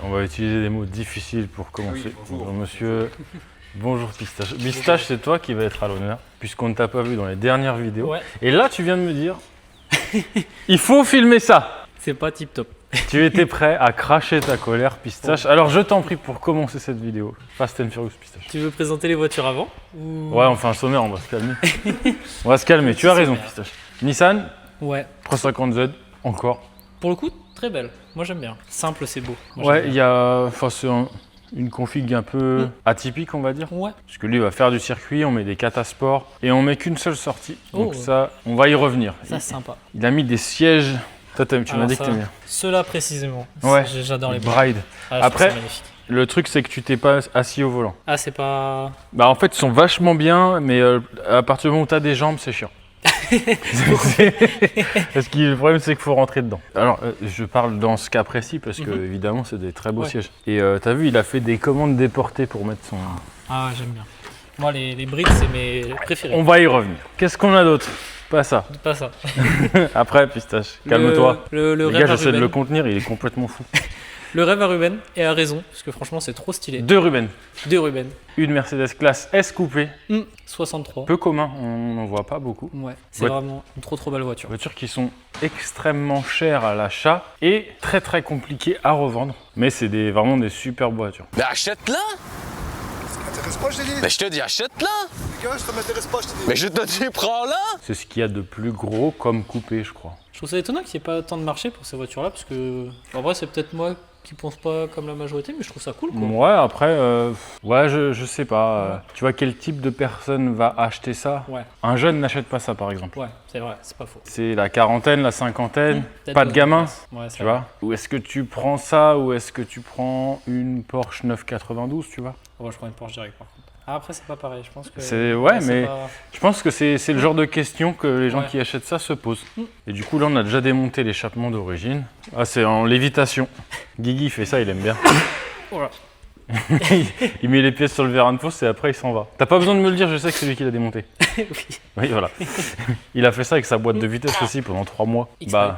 On va utiliser des mots difficiles pour commencer. Oui, bonjour. Monsieur. Bonjour Pistache. Pistache, c'est toi qui va être à l'honneur, puisqu'on ne t'a pas vu dans les dernières vidéos. Ouais. Et là, tu viens de me dire, il faut filmer ça. C'est pas tip top. Tu étais prêt à cracher ta colère, Pistache. Alors je t'en prie pour commencer cette vidéo. Fast and Furious, Pistache. Tu veux présenter les voitures avant ou... Ouais, enfin, sommaire, on va se calmer. On va se calmer, tu as raison, Pistache. Nissan, Ouais. 350Z, encore. Pour le coup, très belle. Moi j'aime bien. Simple, c'est beau. Moi, Ouais, j'aime il bien. y a. Enfin, c'est une config un peu atypique, on va dire. Ouais. Parce que lui, il va faire du circuit, on met des catasports et on met qu'une seule sortie. Donc Oh. ça, on va y revenir. Ça, c'est sympa. Il a mis des sièges. Toi, tu m'as Alors dit que ça, t'aimes bien. Ceux-là précisément. Ouais. J'adore les Bride. Ah, je trouve Après- ça magnifique. Le truc, c'est que tu t'es pas assis au volant. Ah, c'est pas. Bah, en fait, ils sont vachement bien, mais à partir du moment où t'as des jambes, c'est chiant. Parce que le problème, c'est qu'il faut rentrer dedans. Alors, je parle dans ce cas précis parce que, évidemment, c'est des très beaux Ouais. sièges. Et t'as vu, il a fait des commandes déportées pour mettre son. Ah, ouais, j'aime bien. Moi, les brides, c'est mes préférés. On va y revenir. Qu'est-ce qu'on a d'autre? Pas ça. Pas ça. Après, Pistache, calme-toi. Le Le rêve gars, à j'essaie de le Ruben. contenir, il est complètement fou. Le rêve à Ruben, et a raison, parce que franchement, c'est trop stylé. Deux Ruben. Deux Ruben. Une Mercedes classe S coupé. 63. Peu commun, on n'en voit pas beaucoup. Ouais, c'est Ouais. vraiment une trop belle voiture. Voitures qui sont extrêmement chères à l'achat et très compliquées à revendre. Mais c'est vraiment des superbes voitures. Mais achète-la! Ça m'intéresse pas, je t'ai dit. Mais je te dis achète-la! Les gars, ça m'intéresse pas, je t'ai dit. Mais je te dis prends-la! C'est ce qu'il y a de plus gros comme coupé, je crois. Je trouve ça étonnant qu'il n'y ait pas autant de marché pour ces voitures-là, parce que, en vrai, c'est peut-être moi qui pense pas comme la majorité, mais je trouve ça cool, quoi. Ouais, après, ouais, je sais pas. Tu vois quel type de personne va acheter ça? Ouais, Un jeune n'achète pas ça, par exemple. ouais, c'est vrai, c'est pas faux. C'est la quarantaine, la cinquantaine, Peut-être pas de gamin. Ouais, c'est Tu vrai. vois? Ou est-ce que tu prends ça ou est-ce que tu prends une Porsche 992, tu vois? Ouais, je prends une Porsche direct, par contre. Ah, après, c'est pas pareil, je pense que. C'est ouais, c'est mais pas- je pense que c'est le genre de question que les gens Ouais. qui achètent ça se posent. Et du coup, là, on a déjà démonté l'échappement d'origine. Ah, c'est en lévitation. Guigui il fait ça, il aime bien. Voilà. Il met les pièces sur le vérin de fausse et après il s'en va. T'as pas besoin de me le dire, je sais que c'est lui qui l'a démonté. Oui. Oui, voilà. Il a fait ça avec sa boîte de vitesse aussi pendant 3 mois. X-Drive.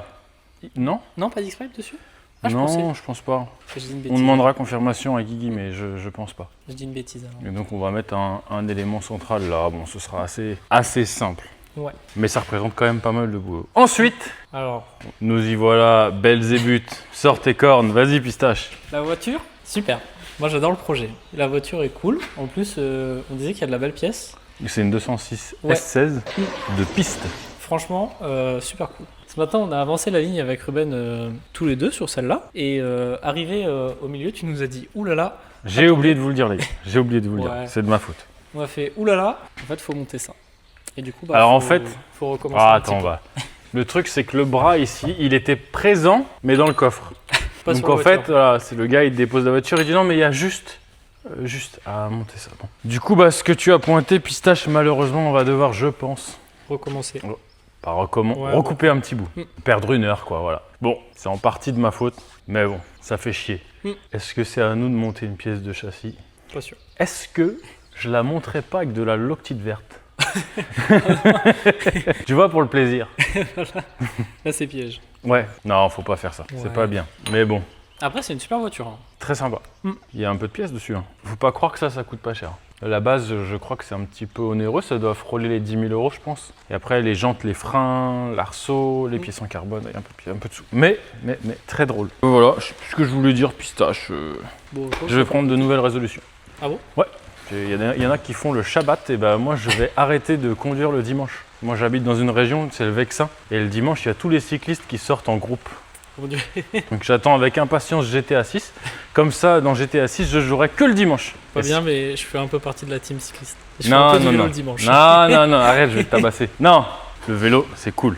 Non, Non, pas d'X-Drive dessus? Ah, je non, pensais. je pense pas. Je dis une On bêtise. demandera confirmation à Guigui, mais je pense pas. Je dis une bêtise alors. Et donc on va mettre un élément central là. Bon, ce sera assez simple. Ouais. Mais ça représente quand même pas mal de boulot. Ensuite, Alors, nous y voilà, belles et buts. Sors tes cornes, vas-y Pistache. la voiture, super. Moi, j'adore le projet. La voiture est cool. En plus, on disait qu'il y a de la belle pièce. C'est une 206 Ouais. S16 de piste. Franchement, super cool. Ce matin, on a avancé la ligne avec Ruben tous les deux sur celle-là. Et arrivé au milieu, tu nous as dit oulala. J'ai oublié de vous le dire les gars, j'ai oublié de vous le Ouais. dire, c'est de ma faute. On a fait oulala. En fait, faut monter ça. Et du coup, bah, Alors, en faut- fait- faut recommencer. Ah un petit attends, peu. va. Le truc c'est que le bras ici, il était présent mais dans le coffre. Pas Donc sur la en fait, voiture. voilà, c'est le gars, il dépose la voiture, il dit non mais il y a juste à monter ça. Bon. Du coup, bah, ce que tu as pointé, Pistache, malheureusement, on va devoir, je pense, Recommencer. pas Ouais, recouper un petit bout. Mm. Perdre une heure, quoi, voilà. Bon, c'est en partie de ma faute, mais bon, ça fait chier. Mm. Est-ce que c'est à nous de monter une pièce de châssis? Pas sûr. Est-ce que je la monterai pas avec de la loctite verte? Tu vois, pour le plaisir. Là, c'est piège. Ouais, non, faut pas faire ça, Ouais. c'est pas bien. Mais bon, Après, c'est une super voiture. Hein. très sympa. Mm. Il y a un peu de pièces dessus. Hein. Faut pas croire que ça coûte pas cher. La base, je crois que c'est un petit peu onéreux, ça doit frôler les 10 000 €, je pense. Et après, les jantes, les freins, l'arceau, les pièces en carbone, et un peu de sous. Mais très drôle. Voilà, ce que je voulais dire, Pistache. Bon, je pense Je vais que- prendre de nouvelles résolutions. Ah bon? Ouais. Il y en a qui font le Shabbat, et ben moi je vais arrêter de conduire le dimanche. Moi j'habite dans une région, c'est le Vexin, et le dimanche il y a tous les cyclistes qui sortent en groupe. Mon Dieu. Donc j'attends avec impatience GTA 6. Comme ça, dans GTA 6, je jouerai que le dimanche. Pas Et bien, mais je fais un peu partie de la team cycliste. Je fais un peu Non, de non, vélo non. le dimanche. Non, arrête, je vais te tabasser. Non, le vélo, c'est cool.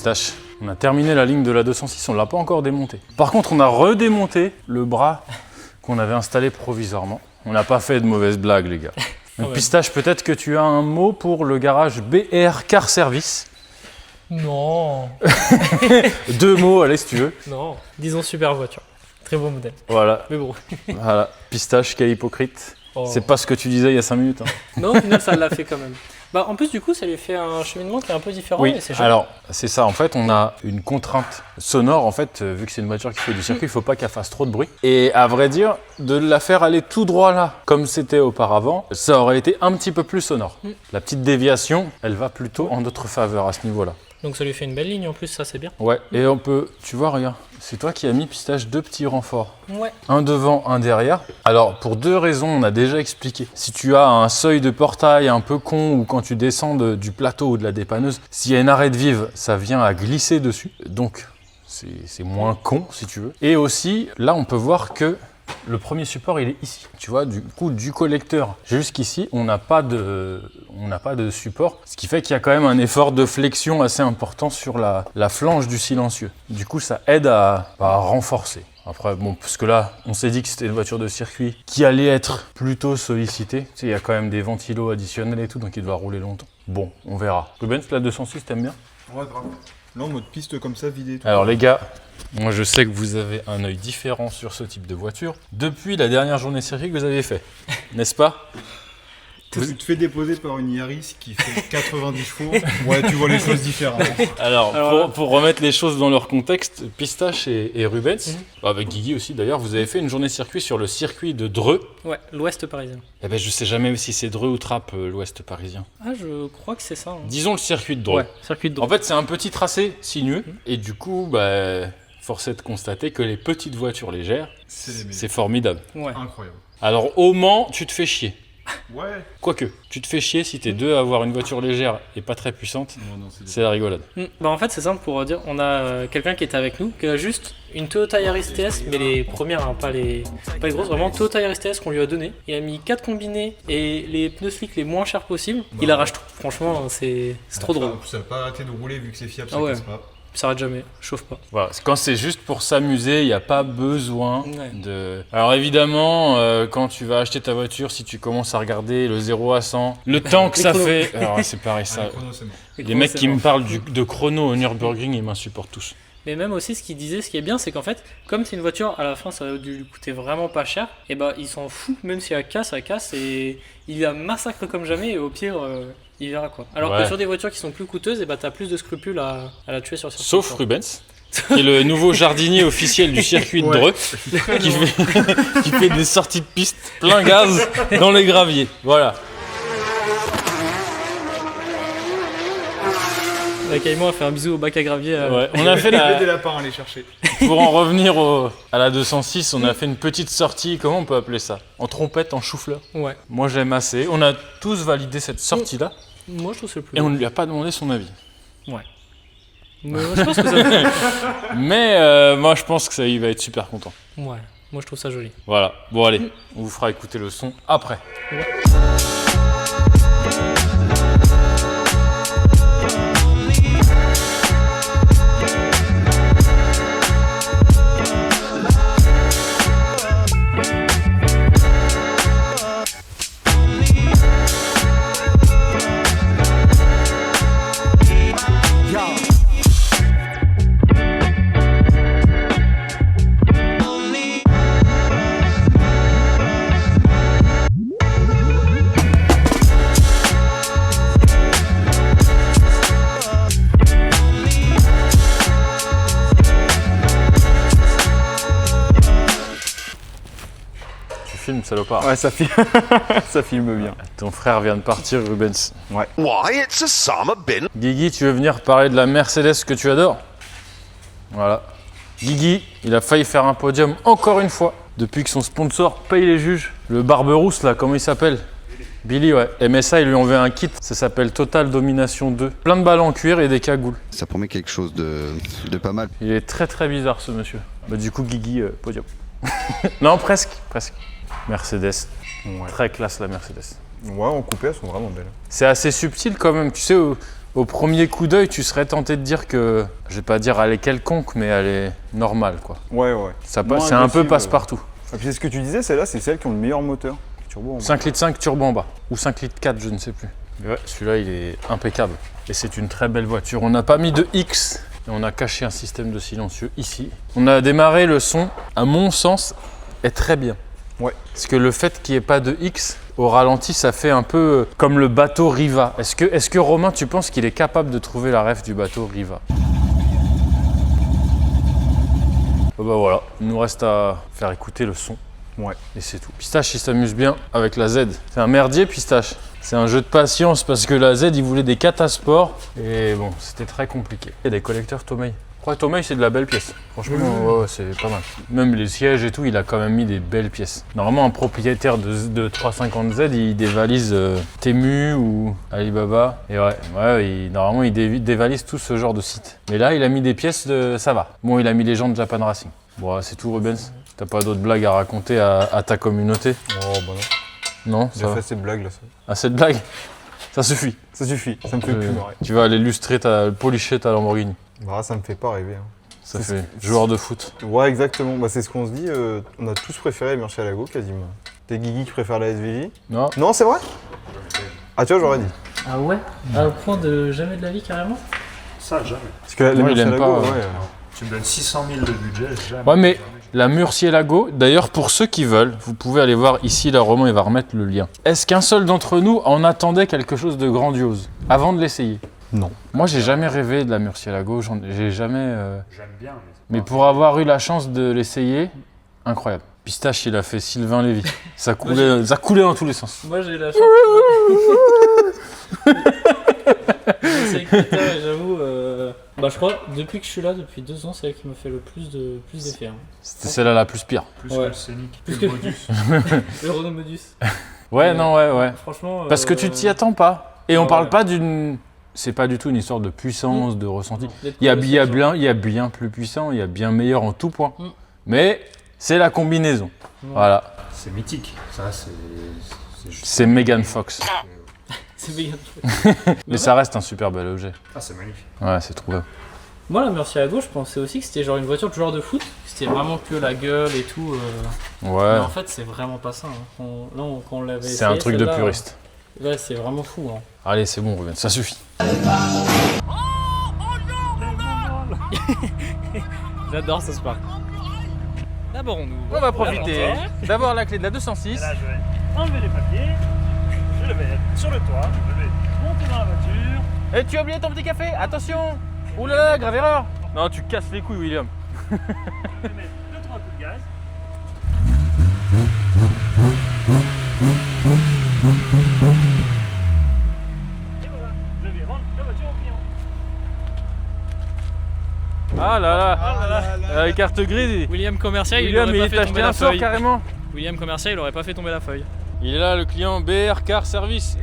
Pistache, on a terminé la ligne de la 206, on l'a pas encore démontée. Par contre, on a redémonté le bras qu'on avait installé provisoirement. On n'a pas fait de mauvaises blagues, les gars. Donc, Pistache, peut-être que tu as un mot pour le garage BR Car Service. Non. 2 mots, allez, si tu veux. Non. Disons super voiture. Très beau modèle. Voilà, Mais bon. voilà. Pistache, quel hypocrite. Oh. C'est pas ce que tu disais il y a 5 minutes. Hein. Non, au final, ça l'a fait quand même. Bah, en plus, du coup, ça lui fait un cheminement qui est un peu différent. Oui, et c'est joli. alors c'est ça, en fait on a une contrainte sonore, en fait, vu que c'est une voiture qui fait du circuit, il faut pas qu'elle fasse trop de bruit. Et à vrai dire, de la faire aller tout droit là, comme c'était auparavant, ça aurait été un petit peu plus sonore. La petite déviation, elle va plutôt en notre faveur à ce niveau-là. Donc ça lui fait une belle ligne en plus, ça c'est bien. Ouais, et on peut, tu vois, regarde, c'est toi qui as mis, Pistache, 2 petits renforts. Ouais. Un devant, un derrière. Alors, pour 2 raisons, on a déjà expliqué. Si tu as un seuil de portail un peu con ou quand tu descends du plateau ou de la dépanneuse, s'il y a une arête vive, ça vient à glisser dessus. Donc, c'est moins con, si tu veux. Et aussi, là, on peut voir que le premier support, il est ici. Tu vois, du coup, du collecteur jusqu'ici, on n'a pas de support. Ce qui fait qu'il y a quand même un effort de flexion assez important sur la flange du silencieux. Du coup, ça aide à renforcer. Après, bon, parce que là, on s'est dit que c'était une voiture de circuit qui allait être plutôt sollicitée. Tu sais, il y a quand même des ventilos additionnels et tout, donc il doit rouler longtemps. Bon, on verra. Rubens, la 206, t'aimes bien? Ouais, grave. Là, en mode piste comme ça, vidé. Tout. Alors les gars, moi je sais que vous avez un œil différent sur ce type de voiture depuis la dernière journée circuit que vous avez fait, n'est-ce pas? Tu te fais déposer par une Yaris qui fait 90 chevaux. Ouais, tu vois les choses différemment. Alors pour remettre les choses dans leur contexte, Pistache et Rubens, avec Guigui aussi d'ailleurs, vous avez fait une journée circuit sur le circuit de Dreux. Ouais, l'ouest parisien. Eh ben je sais jamais si c'est Dreux ou Trappes, l'ouest parisien. Ah, je crois que c'est ça. Hein. Disons le circuit de Dreux. Ouais, circuit de Dreux. En fait c'est un petit tracé sinueux et du coup, force est de constater que les petites voitures légères, c'est formidable. Ouais. Incroyable. Alors au Mans, tu te fais chier. Ouais. Quoique, tu te fais chier si t'es 2 à avoir une voiture légère et pas très puissante, Non, c'est la rigolade. Bah en fait c'est simple pour dire, on a quelqu'un qui était avec nous, qui a juste une Toyota Yaris TS, mais les premières, hein, pas les grosses, vraiment Toyota Yaris TS qu'on lui a donné. Il a mis 4 combinés et les pneus slick les moins chers possibles. Il arrache tout, franchement c'est trop drôle. Ça va pas arrêter de rouler vu que c'est fiable, Ah ça ouais. casse pas. Ça arrête jamais, chauffe pas. Voilà, quand c'est juste pour s'amuser, il n'y a pas besoin Ouais. de... Alors évidemment, quand tu vas acheter ta voiture, si tu commences à regarder le 0 à 100, le temps que ça chronos. fait... Alors c'est pareil, ça... Ah, le chrono, c'est mort. Les mecs qui me parlent de chrono au Nürburgring, ils m'insupportent tous. Mais même aussi, ce qu'il disait, ce qui est bien, c'est qu'en fait, comme c'est une voiture, à la fin, ça va lui coûter vraiment pas cher, et bah, il s'en fout, même si elle casse, et il la massacre comme jamais, et au pire, il verra quoi. Alors Ouais. que sur des voitures qui sont plus coûteuses, et bah, t'as plus de scrupules à la tuer sur circuit. Sauf Rubens, qui est le nouveau jardinier officiel du circuit de Dreux, qui fait des sorties de piste plein gaz dans les graviers. Voilà. La Caïman a fait un bisou au bac à gravier. Ouais. On a fait Il y avait la... des lapins à aller chercher. Pour en revenir à la 206, on a fait une petite sortie, comment on peut appeler ça? En trompette, en chou-fleur. Ouais. Moi j'aime assez. On a tous validé cette sortie-là Moi, je trouve que c'est le plus et on beau. ne lui a pas demandé son avis. Ouais. Mais moi, je pense que ça... Mais moi je pense que ça, il va être super content. Ouais. Moi, je trouve ça joli. Voilà. Bon allez, on vous fera écouter le son après. Tu filmes, salopard. Ouais, ça filme bien. Ton frère vient de partir, Rubens. Ouais. Why, it's a summer bin. Guigui, tu veux venir parler de la Mercedes que tu adores? Voilà. Guigui, il a failli faire un podium encore une fois depuis que son sponsor paye les juges. Le barberousse là, comment il s'appelle? Billy, ouais. MSA, ils lui ont envoyé un kit, ça s'appelle Total Domination 2. Plein de balles en cuir et des cagoules. Ça promet quelque chose de pas mal. Il est très très bizarre ce monsieur. Bah du coup, Guigui, podium. Non, presque. Mercedes. Ouais. Très classe la Mercedes. Ouais, en coupé, elles sont vraiment belles. C'est assez subtil quand même, tu sais, au premier coup d'œil, tu serais tenté de dire que, je vais pas dire elle est quelconque, mais elle est normale, quoi. Ouais, ouais. Ça Moins passe, c'est un peu agressive, passe-partout. Et puis c'est ce que tu disais, celles-là, c'est celles qui ont le meilleur moteur. Turbo en bas. 5 litres 5 turbo en bas, ou 5 litres 4, je ne sais plus. Mais ouais, celui-là, il est impeccable. Et c'est une très belle voiture. On n'a pas mis de X, et on a caché un système de silencieux ici. On a démarré le son, à mon sens, est très bien. Ouais. Parce que le fait qu'il n'y ait pas de X, au ralenti, ça fait un peu comme le bateau Riva. Est-ce que Romain, tu penses qu'il est capable de trouver la ref du bateau Riva? Bah voilà, il nous reste à faire écouter le son. Ouais. Et c'est tout. Pistache, il s'amuse bien avec la Z. C'est un merdier, Pistache. C'est un jeu de patience parce que la Z, il voulait des catasports. Et bon, c'était très compliqué. Il y a des collecteurs Tomei. Je crois que Tomei, c'est de la belle pièce. Franchement, ouais, c'est pas mal. Même les sièges et tout, il a quand même mis des belles pièces. Normalement, un propriétaire de 350Z, il dévalise Temu ou Alibaba. Et ouais, normalement, il dévalise tout ce genre de site. Mais là, il a mis des pièces de... ça va. Bon, il a mis les gens de Japan Racing. Bon, c'est tout, Rubens. T'as pas d'autres blagues à raconter à ta communauté? Oh, bah non. Non, J'ai ça va. fait ces blagues là. Ah, cette blague, ça suffit. Ça suffit, ça me fait plus marrer. Tu vas aller lustrer policher ta Lamborghini. Bah, ça me fait pas rêver. Hein. Ça fait joueur de foot. Ouais, exactement. Bah, c'est ce qu'on se dit. On a tous préféré Murcielago quasiment. T'es Guigui qui préfère la SVJ? Non. Non, c'est vrai? Ah, tu vois, j'aurais dit. Ah ouais? À un point de jamais de la vie carrément? Ça, jamais. Parce que la Moi, il aime Murcielago, pas, ouais. Tu me donnes 600 000 de budget, jamais. Ouais, mais la Murcielago, d'ailleurs, pour ceux qui veulent, vous pouvez aller voir ici, là, Romain, il va remettre le lien. Est-ce qu'un seul d'entre nous en attendait quelque chose de grandiose avant de l'essayer? Non. Moi, j'ai jamais rêvé de la Murcielago, j'ai jamais... J'aime bien, Mais pour avoir eu la chance de l'essayer, incroyable. Pistache, il a fait Sylvain Lévy. Ça coulait dans tous les sens. Moi j'ai la chance. C'est Greta, et j'avoue, bah je crois depuis que je suis là, depuis 2 ans, c'est elle qui m'a fait le plus d'effets. Hein. C'était celle-là la plus pire. plus Ouais. que le Scénic, Plus que que- le Modus. Le Renault Modus. Ouais, non, ouais. Franchement. Parce que tu t'y attends pas. Et on ouais. parle pas d'une... C'est pas du tout une histoire de puissance, de ressenti. Il y a bien plus puissant, il y a bien meilleur en tout point. Mais c'est la combinaison. Voilà. C'est mythique. Ça, c'est juste... C'est Megan Fox. C'est méga. Mais ça reste un super bel objet. Ah, c'est magnifique. Ouais, c'est trop beau. Moi, la Murcielago, je pensais aussi que c'était genre une voiture de joueur de foot. C'était vraiment que la gueule et tout. Ouais. Mais en fait, c'est vraiment pas ça. Hein. Quand on l'avait essayé, C'est un truc de celle-là, puriste. Ouais, c'est vraiment fou. Hein. Allez, c'est bon, Ruben, ça suffit. J'adore ce spark. D'abord, On va profiter d'avoir la clé de la 206. Là, je vais enlever les papiers, je vais être sur le toit, je vais monter dans la voiture. Et tu as oublié ton petit café, attention. Ouh là là, grave erreur. Non, tu casses les couilles, William. Je vais mettre 2-3 coups de gaz. Et voilà, je vais rendre la voiture au client. Ah là là, la carte grise. William commercial, William, il t'a acheté un sort carrément. William commercial, il aurait pas fait tomber la feuille. Il est là, le client BR Car Service.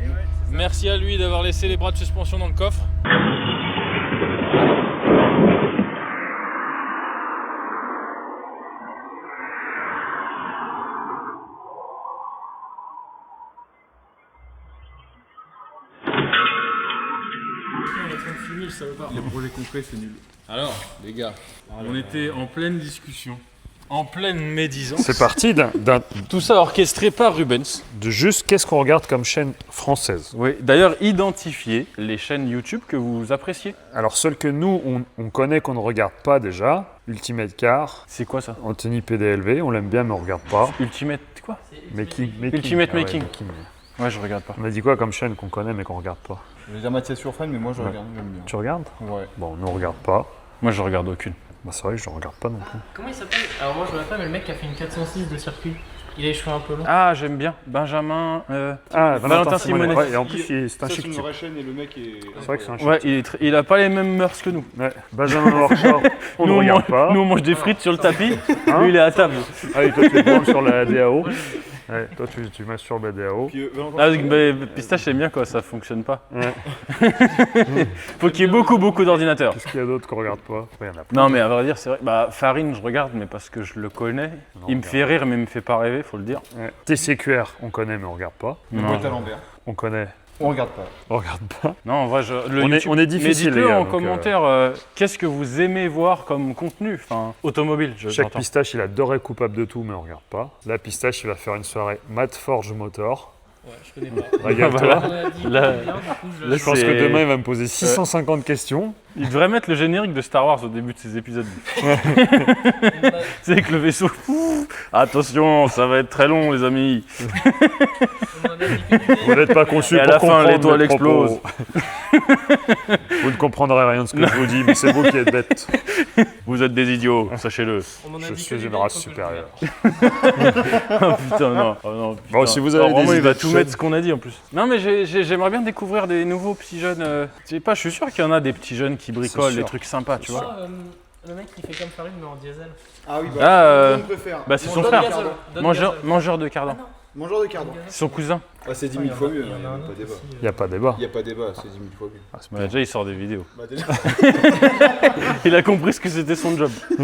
Merci à lui d'avoir laissé les bras de suspension dans le coffre. Les projets concrets, c'est nul. Alors, les gars, on était en pleine discussion, en pleine médisance. C'est parti Tout ça orchestré par Rubens. de juste qu'est-ce qu'on regarde comme chaîne française. Oui, d'ailleurs, identifiez les chaînes YouTube que vous appréciez. Alors celle que nous, on connaît qu'on ne regarde pas déjà, Ultimate Car, C'est quoi ça? Anthony PDLV, on l'aime bien mais on regarde pas. Ultimate quoi? Making. Ultimate Ah ouais, Making. Ouais, je regarde pas. On a dit quoi comme chaîne qu'on connaît mais qu'on regarde pas? Je vais dire Mathias Surfan, mais moi je regarde, j'aime bien. Tu regardes? Ouais. Bon, nous on regarde pas. Moi, je regarde aucune. Bah c'est vrai que je regarde pas non plus. Comment il s'appelle? Alors moi je regarde pas, mais le mec qui a fait une 406 de circuit. Il a les cheveux un peu longs. Ah, j'aime bien. Benjamin. Ah, Valentin Simonet. Ouais, et en plus c'est un Ça, chic c'est une type. vraie chaîne et le mec est... C'est vrai que c'est un chic Ouais, type. il a pas les mêmes mœurs que nous. Ouais. Benjamin Workshop, on ne regarde pas. Nous, on mange des frites sur le tapis. Hein Lui, il est à table. Ah, et toi tu branles sur la DAO. Ouais, toi tu masturbes la DAO. Puis, Valentin Ah, Simonet, mais pistache, c'est bien quoi, ça fonctionne pas. Ouais. Faut qu'il y ait beaucoup d'ordinateurs. Qu'est-ce qu'il y a d'autre qu'on regarde pas? Ouais, y en a pas. Non, mais à vrai dire, c'est vrai. Bah, Farine, je regarde, mais parce que je le connais. Il me fait rire, mais il me fait pas rêver, faut le dire. Ouais. TCQR, on connaît mais on regarde pas. Non. Boîte à l'envers. On connaît On regarde pas. On regarde pas. Non, en vrai, On est difficile, mais dites-le les gars, en donc, commentaire, qu'est-ce que vous aimez voir comme contenu, enfin, automobile, Chaque j'entends. pistache, il adorait coupable de tout, mais on regarde pas. La pistache, il va faire une soirée Matt Forge Motor. Ouais, je connais pas. Régale-toi. Voilà. On a dit Là- combien, du coup, là, Je pense c'est- que demain, il va me poser 650 questions. Il devrait mettre le générique de Star Wars au début de ces épisodes. on a- C'est avec le vaisseau. Attention, ça va être très long, les amis. on en a dit que du Vous n'êtes pas conçus Et à pour la fin, comprendre l'étoile mes propos. explose. Vous ne comprendrez rien de ce que je vous dis, mais c'est vous qui êtes bêtes. Vous êtes des idiots, sachez-le. On en a Je dit suis que du une race bien, faut que je supérieure. Oh putain, non. Oh, non, putain. Bon, si vous avez Alors, vraiment, des il va idées tout chaudes. mettre ce qu'on a dit en plus. Non, mais j'aimerais bien découvrir des nouveaux petits jeunes. Je sais pas, je suis sûr qu'il y en a des petits jeunes qui bricolent, sûr. des trucs sympas, tu vois. Ah, le mec qui fait comme Farine mais en diesel. Ah oui, Ah, on préfère. Bah, c'est son Donne frère. gazole, donne gazole. Mangeur de cardan. Mangeur de cardan. C'est son cousin. Ah, c'est 10 000 fois mieux, il n'y a pas débat. Il n'y a pas débat. Il n'y a pas débat, c'est 10 000 fois mieux. Ouais, déjà, il sort des vidéos. Bah, déjà. Il a compris ce que c'était son job. Ça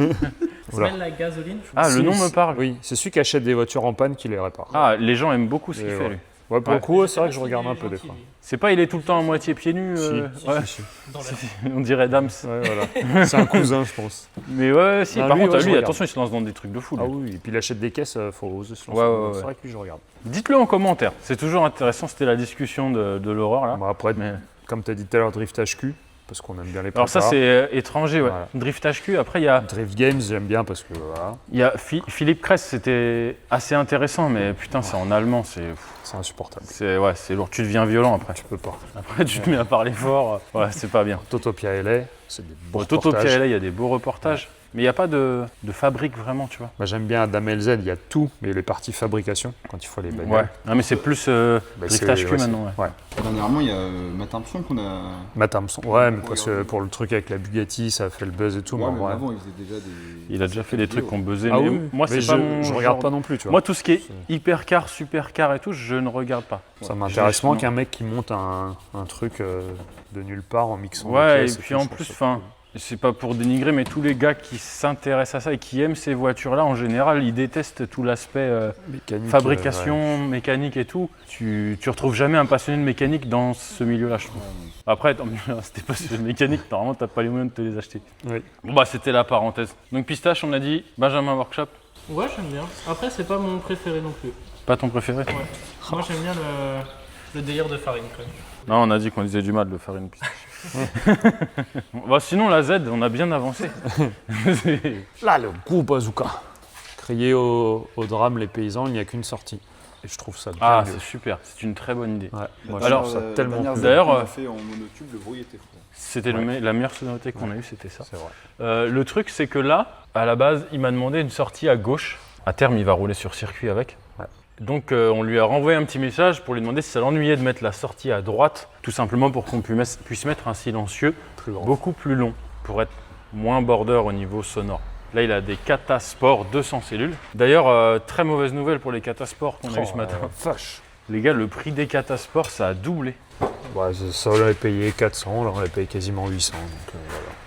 Voilà. s'appelle la gasoline. je Ah, crois. le nom me parle. Oui, c'est celui qui achète des voitures en panne qui les répare. Ah, les gens aiment beaucoup ce qu'il Et fait, ouais. lui. Ouais, pour Ouais. le coup, Je c'est sais vrai pas que je s'il regarde est un peu des gentil, fois. lui. C'est pas, il est tout le temps à moitié pieds nus. Si, Ouais. si. Dans la- On dirait Dams. Ouais, voilà. C'est un cousin, je pense. Mais ouais, si, Ah, par lui, contre, ouais, je lui, regarde. attention, il se lance dans des trucs de fou. lui. Ah oui, et puis il achète des caisses, faut oser se lancer. Ouais, ouais, C'est ouais. vrai que lui, je regarde. Dites-le en commentaire. C'est toujours intéressant. C'était la discussion de l'horreur là. Bon, après, Mais... comme tu as dit tout à l'heure, Drift HQ, parce qu'on aime bien les Alors ça, prépas. c'est étranger, ouais. Voilà. Drift HQ. Après, il y a, Drift Games, j'aime bien parce que voilà, Philippe Kress. C'était assez intéressant, mais putain, c'est en allemand. c'est insupportable. C'est lourd. Tu deviens violent après. Tu peux pas. Après, tu te mets à parler fort. Ouais, c'est pas bien. Totopia LA, c'est des beaux Bon, Toto reportages. Pirelli, il y a des beaux reportages. Mais il n'y a pas de fabrique vraiment, tu vois. Moi, j'aime bien Adam LZ, il y a tout, mais les parties fabrication, quand il faut les bagnoles. Ouais. Non, mais c'est plus Bah, Drift c'est- HQ ouais, maintenant. Ouais. Ouais. Dernièrement, il y a Matt Armstrong qu'on a. Matt Armstrong. Ouais, mais parce que pour le truc avec la Bugatti, ça a fait le buzz et tout. Ouais, mais mais en vrai- avant, il faisait déjà des. Il a déjà fait des trucs qu'on buzzait. Ah mais oui, moi, mais c'est pas mon je regarde genre. pas non plus, tu vois. Moi, tout ce qui est hypercar, supercar et tout, je ne regarde pas. Ça m'intéresse moins non. qu'un mec qui monte un truc de nulle part en mixant des Ouais, et pièces puis tout, en je trouve plus, ça enfin, c'est pas pour dénigrer, mais tous les gars qui s'intéressent à ça et qui aiment ces voitures-là, en général, ils détestent tout l'aspect cool. Mécanique, fabrication, mécanique et tout. Tu retrouves jamais un passionné de mécanique dans ce milieu-là, je trouve. Après, tant mieux, si t'es passionné de mécanique, normalement, t'as pas les moyens de te les acheter. Oui. Bon, bah, c'était la parenthèse. Donc, Pistache, on a dit Benjamin Workshop, Ouais, j'aime bien. Après, c'est pas mon préféré non plus. pas ton préféré. Moi, j'aime bien le délire de Farine quand même. Non, on a dit qu'on disait du mal de faire une Pistache. Bah, sinon, la Z, on a bien avancé. Là, le gros bazooka. Crier au drame les paysans, il n'y a qu'une sortie. Et je trouve ça bien Ah, mieux. c'est super, c'est une très bonne idée. Ouais, moi, Alors, je trouve ça tellement dernière plus. D'ailleurs, qu'on a fait en monotube, le bruit était fou. C'était la meilleure sonorité qu'on a eue, c'était ça. C'est vrai. Le truc, c'est que là, à la base, il m'a demandé une sortie à gauche. À terme, il va rouler sur circuit avec. Ouais. Donc, on lui a renvoyé un petit message pour lui demander si ça l'ennuyait de mettre la sortie à droite, tout simplement pour qu'on puisse mettre un silencieux Plus grand. beaucoup plus long, pour être moins border au niveau sonore. Là, il a des Catasport 200 cellules. D'ailleurs, très mauvaise nouvelle pour les Catasport qu'on a eu ce matin. Vache. Les gars, le prix des Catasport, ça a doublé. Ouais, ça, on l'avait payé 400, là on l'avait payé quasiment 800. Donc,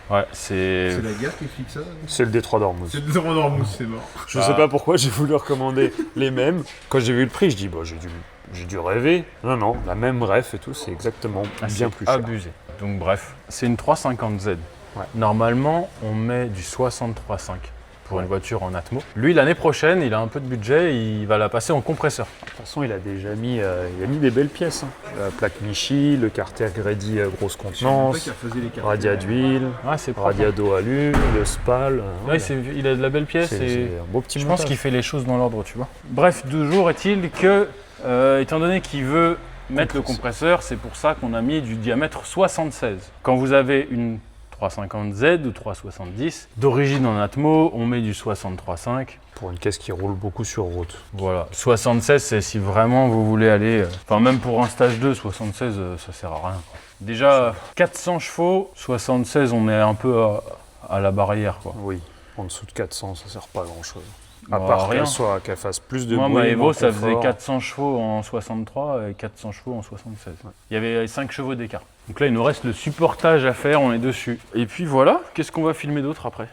voilà. Ouais, c'est... C'est la guerre qui explique ça. C'est le Détroit d'Ormuz. C'est le droit d'Ormuz, c'est mort. Je sais pas pourquoi j'ai voulu recommander les mêmes. Quand j'ai vu le prix, je dis bon, j'ai dû rêver. Non, la même ref et tout, c'est exactement bien c'est plus cher. abusé. Donc bref, c'est une 350Z. Ouais. Normalement, on met du 63.5 pour une voiture en Atmo. Lui, l'année prochaine, il a un peu de budget, il va la passer en compresseur. De toute façon, il a déjà mis, il a mis des belles pièces. Hein. La plaque Michi, le carter Grady grosse contenance, radia d'huile, Ah, c'est propre. radia d'eau alu, le spal. Ouais, il a de la belle pièce c'est et un beau petit je montage. pense qu'il fait les choses dans l'ordre, tu vois. Bref, toujours est-il que, étant donné qu'il veut mettre le compresseur, c'est pour ça qu'on a mis du diamètre 76. Quand vous avez une 350Z ou 370, d'origine en Atmo, on met du 63.5. Pour une caisse qui roule beaucoup sur route. Voilà, 76, c'est si vraiment vous voulez aller... Enfin, même pour un stage 2, 76, ça sert à rien, quoi. Déjà, 400 chevaux, 76, on est un peu à la barrière, quoi. Oui, en dessous de 400, ça sert pas à grand chose. Bah, À part rien. qu'elle fasse plus de Moi, bruit, ma Evo, moins ça confort. faisait 400 chevaux en 63 et 400 chevaux en 76. Il y avait 5 chevaux d'écart. Donc là, il nous reste le supportage à faire, on est dessus. Et puis voilà, qu'est-ce qu'on va filmer d'autre après?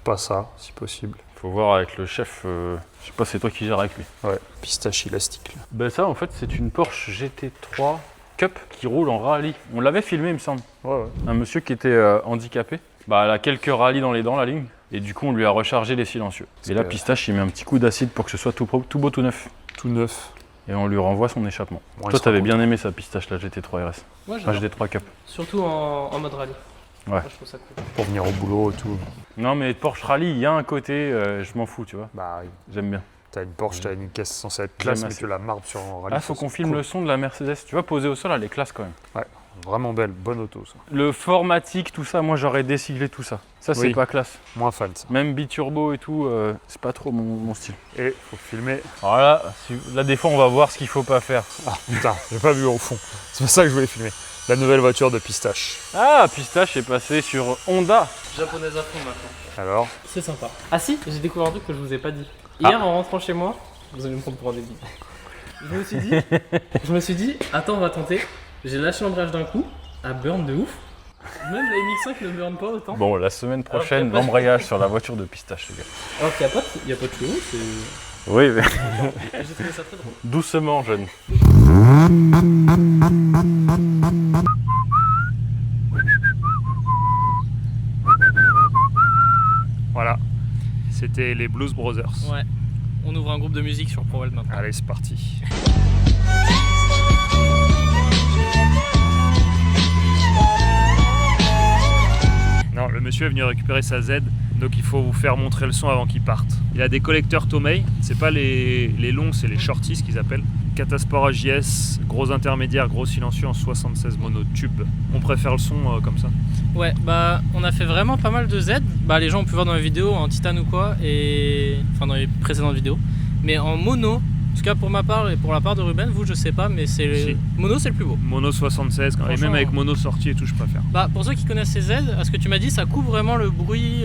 Pas ça, si possible. Faut voir avec le chef, je sais pas, c'est toi qui gères avec lui. Ouais, pistache élastique. Là. Ben ça, en fait, c'est une Porsche GT3 Cup qui roule en rallye. On l'avait filmé, il me semble. Ouais. Un monsieur qui était handicapé. Bah, elle a quelques rallyes dans les dents, la ligne. Et du coup, on lui a rechargé les silencieux. Et là, Pistache, il met un petit coup d'acide pour que ce soit tout beau, tout neuf. Tout neuf. Et on lui renvoie son échappement. Bon, Toi, t'avais bien aimé sa Pistache, la GT3 RS. Moi, Enfin, j'adore. GT3 Cup. Surtout en mode rallye. Ouais. Moi, je trouve ça cool. Pour venir au boulot et tout. Non, mais Porsche Rallye, il y a un côté, je m'en fous, tu vois. Bah oui. J'aime bien. T'as une Porsche, t'as une caisse censée être classe, J'aime mais assez. tu la marbres sur un rallye. Ah, faut qu'on filme le son de la Mercedes. Tu vois, posée au sol, elle est classe quand même. Ouais, vraiment belle, bonne auto ça. Le formatique, tout ça, moi, j'aurais décyclé tout ça. Ça, c'est Oui. pas classe. Moins fan ça. Même biturbo et tout, c'est pas trop mon style. Et faut filmer. Alors là, là, des fois, on va voir ce qu'il faut pas faire. Ah putain, j'ai pas vu au fond. C'est pas ça que je voulais filmer. La nouvelle voiture de Pistache. Ah, Pistache est passé sur Honda. Japonaise à fond maintenant. Alors, C'est sympa. Ah si, j'ai découvert un truc que je vous ai pas dit. Hier, en rentrant chez moi, vous allez me prendre pour un débile. Je me suis dit, attends, on va tenter. J'ai lâché l'embrayage d'un coup, à burn de ouf. Même la MX-5 ne burn pas autant. Bon, la semaine prochaine, Alors qu'il y a pas- l'embrayage sur la voiture de Pistache, les gars. Alors qu'il n'y a pas de fluo, c'est... Oui, mais J'ai trouvé ça très drôle. doucement, jeune. voilà. C'était les Blues Brothers. Ouais. On ouvre un groupe de musique sur ProWorld maintenant. Allez, c'est parti. Non, le monsieur est venu récupérer sa Z, donc il faut vous faire montrer le son avant qu'il parte. Il a des collecteurs Tomei, c'est pas les longs, c'est les shorties qu'ils appellent. Catasport AJS, gros intermédiaire, gros silencieux en 76 monotube. On préfère le son comme ça. Ouais, bah on a fait vraiment pas mal de Z. Bah les gens ont pu voir dans la vidéo en titane ou quoi, et enfin dans les précédentes vidéos. Mais en mono, en tout cas pour ma part et pour la part de Ruben, vous je sais pas, mais c'est Si. mono c'est le plus beau. Mono 76, et Franchement, même avec mono sortie et tout, je préfère. Bah pour ceux qui connaissent ces Z, à ce que tu m'as dit, ça coupe vraiment le bruit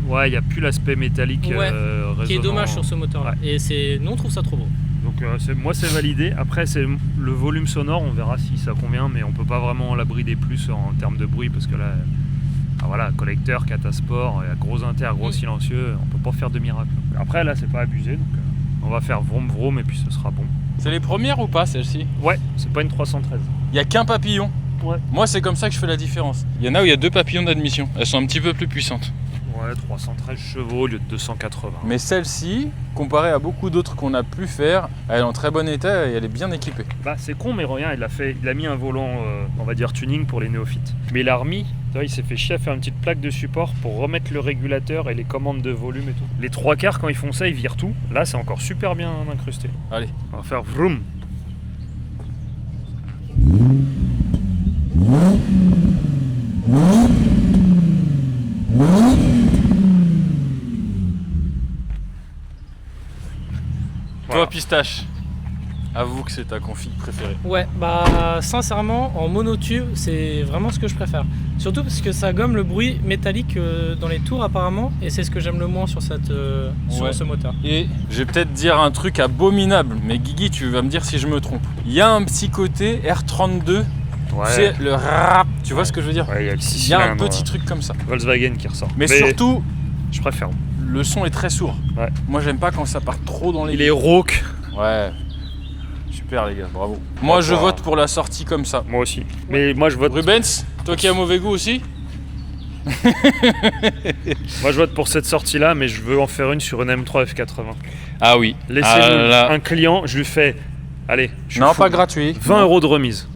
Ouais, il n'y a plus l'aspect métallique Ouais, résonnant. qui est dommage sur ce moteur-là. Ouais. Et c'est, nous on trouve ça trop beau. Donc moi c'est validé. Après c'est le volume sonore, on verra si ça convient, mais on peut pas vraiment l'abri des plus en termes de bruit parce que là, voilà, collecteur, catasport, gros inter, gros silencieux, on peut pas faire de miracle. Après là c'est pas abusé, donc on va faire vroom vroom et puis ce sera bon. C'est les premières ou pas, celles-ci? Ouais, c'est pas une 313. Il n'y a qu'un papillon. Ouais. Moi, c'est comme ça que je fais la différence. Il y en a où il y a 2 papillons d'admission. Elles sont un petit peu plus puissantes. Ouais, 313 chevaux au lieu de 280. Mais celle-ci, comparée à beaucoup d'autres qu'on a pu faire, elle est en très bon état et elle est bien équipée. Bah c'est con mais regarde, il a mis un volant, on va dire tuning pour les néophytes. Mais il a remis, tu vois, il s'est fait chier à faire une petite plaque de support pour remettre le régulateur et les commandes de volume et tout. Les 3/4 quand ils font ça, ils virent tout. Là c'est encore super bien incrusté. Allez. On va faire vroom. Voilà. Toi, Pistache, avoue que c'est ta config préférée. Ouais, bah sincèrement, en monotube, c'est vraiment ce que je préfère. Surtout parce que ça gomme le bruit métallique dans les tours apparemment, et c'est ce que j'aime le moins sur, sur Ouais. ce moteur. Et je vais peut-être dire un truc abominable, mais Guigui, tu vas me dire si je me trompe. Il y a un petit côté R32, Ouais. c'est le rap, tu vois ce que je veux dire? Ouais, il y a le 6 Il y a un cylindres, petit truc comme ça. Volkswagen qui ressort. Mais surtout, je préfère. le son est très sourd. Ouais. Moi, j'aime pas quand ça part trop dans les... Il est rauque. Ouais. Super les gars, bravo. Moi je vote pour la sortie comme ça. Moi aussi. Mais moi je vote. Rubens, toi qui as mauvais goût aussi? Moi je vote pour cette sortie là, mais je veux en faire une sur une M3 F80. Ah oui. Laissez-nous un client, je lui fais. Allez, je Non, fous pas gratuit. 20 € de remise.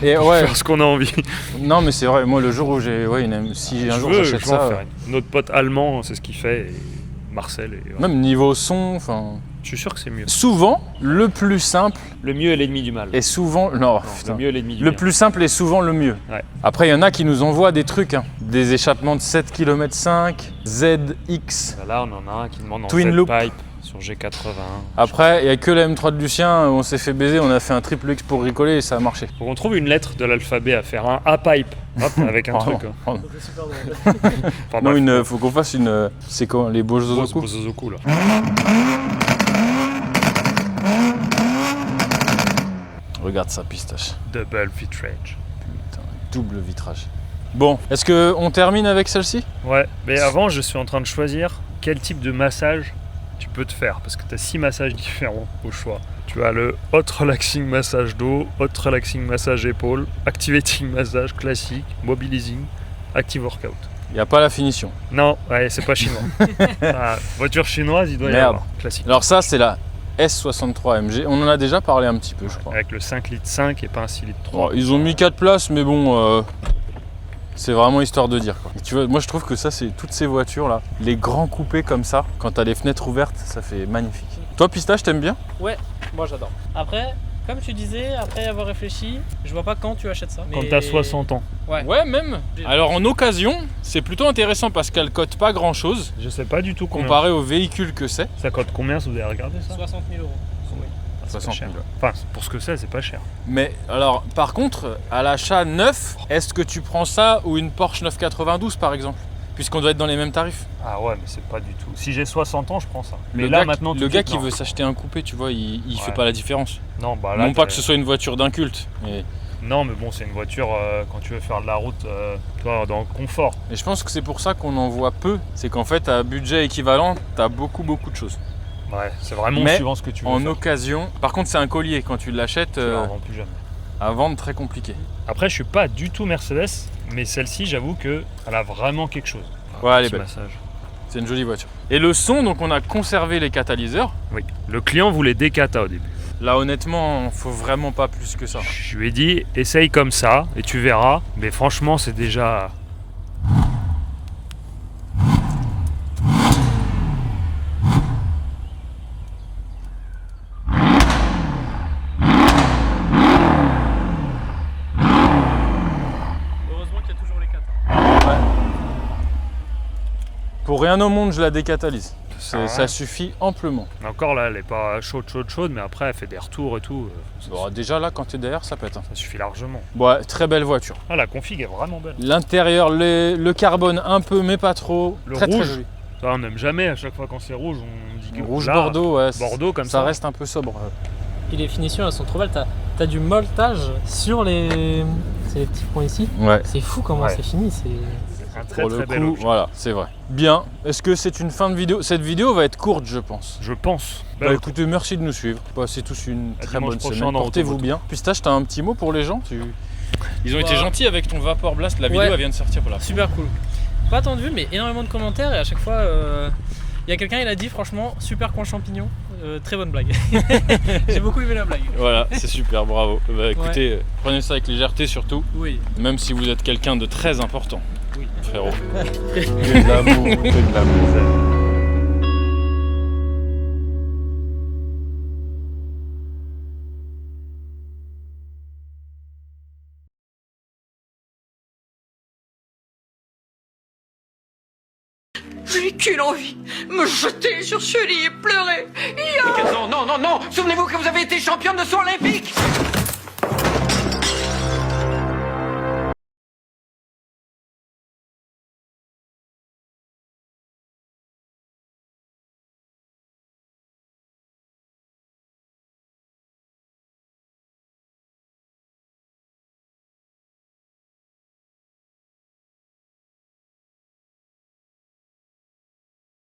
Et ouais. Faire ce qu'on a envie. Non mais c'est vrai, moi le jour où j'ai... Ouais, si un jour j'achète je veux en ça... faire une. Notre pote allemand, c'est ce qu'il fait. Et Marcel. Et voilà. Même niveau son, enfin... Je suis sûr que c'est mieux. Souvent, le plus simple Le mieux est l'ennemi du mal. est souvent... Non, putain. Le mieux est l'ennemi du Le bien. plus simple est souvent le mieux. Ouais. Après, il y en a qui nous envoient des trucs, hein. Des échappements de 7 km 5, ZX. Là, on en a un qui demande en Twin loop. Z-Pipe sur G81. Après, il n'y a que la M3 de Lucien, on s'est fait baiser, on a fait un triple X pour rigoler et ça a marché. Faut qu'on trouve une lettre de l'alphabet à faire, un A-pipe. Hop, avec un Oh, truc. non, hein. oh non. C'est super drôle. Enfin, Non, bref. faut qu'on fasse une... C'est quoi, les Bozozoku? Bozozoku, là. Regarde ça, Pistache. Double vitrage. Putain, double vitrage. Bon, est-ce qu'on termine avec celle-ci? Ouais, mais avant, je suis en train de choisir quel type de massage tu peux te faire. Parce que tu as 6 massages différents au choix. Tu as le Hot Relaxing Massage dos, Hot Relaxing Massage épaule, Activating Massage classique, Mobilizing, Active Workout. Il n'y a pas la finition. Non, ouais, c'est pas chinois. Voiture chinoise, il doit y Merde. avoir. Classique. Alors ça, c'est la S63 MG. On en a déjà parlé un petit peu, je crois. Avec le 5 litres 5 et pas un 6 litres 3. Bon, ils ont mis 4 places, mais bon, c'est vraiment histoire de dire, quoi. Et tu vois, moi je trouve que ça, c'est toutes ces voitures là, les grands coupés comme ça, quand t'as les fenêtres ouvertes, ça fait magnifique. Toi, Pistache, t'aimes bien? Ouais, moi j'adore. Après, comme tu disais, après avoir réfléchi, je vois pas quand tu achètes ça. Quand t'as 60 ans. Ouais, même. Alors en occasion, c'est plutôt intéressant parce qu'elle cote pas grand chose Je sais pas du tout combien. comparé au véhicule que c'est. Ça coûte combien si vous avez regardé ça? 60 000 euros. C'est pas 60 cher. 000. Enfin, pour ce que c'est pas cher. Mais alors, par contre, à l'achat neuf, est-ce que tu prends ça ou une Porsche 992 par exemple? Puisqu'on doit être dans les mêmes tarifs. Ah ouais, mais c'est pas du tout. Si j'ai 60 ans, je prends ça. Mais Le là gars, maintenant, tout le de gars suite, qui non. veut s'acheter un coupé, tu vois, il fait Ouais. pas la différence. Non, bah là, Non pas que ce soit une voiture d'un culte. Non, mais bon, c'est une voiture quand tu veux faire de la route, toi, dans le confort. Et je pense que c'est pour ça qu'on en voit peu. C'est qu'en fait, à budget équivalent, t'as beaucoup de choses. Ouais, c'est vraiment Mais suivant ce que tu veux En faire. occasion, par contre, c'est un collier. Quand tu l'achètes, Tu la revends plus jamais. à vendre, très compliqué. Après, je suis pas du tout Mercedes, mais celle-ci, j'avoue que elle a vraiment quelque chose. Ouais, elle est Petit belle. massage. C'est une jolie voiture. Et le son, donc on a conservé les catalyseurs. Oui. Le client voulait des cata au début. Là, honnêtement, faut vraiment pas plus que ça. Je lui ai dit, essaye comme ça et tu verras. Mais franchement, c'est déjà. Heureusement qu'il y a toujours les 4. Pour rien au monde, je la décatalyse. Ah ouais. Ça suffit amplement. Encore là, elle est pas chaude, mais après, elle fait des retours et tout. Bon, déjà là, quand t'es derrière, ça pète. Hein. Ça suffit largement. Bon, ouais, très belle voiture. Ah, la config est vraiment belle. L'intérieur, le carbone un peu, mais pas trop. Le très, rouge. Très joli. Ça, on n'aime jamais, à chaque fois quand c'est rouge, on dit que Rouge là, Bordeaux, ouais. Bordeaux comme ça ça. reste un peu sobre. Et les finitions elles sont trop belles. T'as du molletage sur les. C'est les petits points ici. Ouais. C'est fou comment Ouais. c'est fini. C'est. Un très Pour très le bel coup, objet. voilà, c'est vrai. Bien. Est-ce que c'est une fin de vidéo? Cette vidéo va être courte, je pense. Je pense. Bah écoutez, merci de nous suivre. Passez tous une À très dimanche bonne prochain semaine. dans Portez-vous Automoto. bien. Pistache, t'as un petit mot pour les gens? Ils ont Bah, été gentils avec ton Vapor Blast. La vidéo, ouais. elle vient de sortir pour la Super cool. Pas tant de vues, mais énormément de commentaires. Et à chaque fois, il y a quelqu'un, il a dit franchement, super coin champignon. Très bonne blague. J'ai beaucoup aimé la blague. Voilà, c'est super, bravo. Bah écoutez, prenez ça avec légèreté surtout, Oui. même si vous êtes quelqu'un de très important. Oui. Frérot. Que de l'amour, que de l'amour. J'ai qu'une envie, me jeter sur ce lit et pleurer. Non, souvenez-vous que vous avez été championne de saut olympique.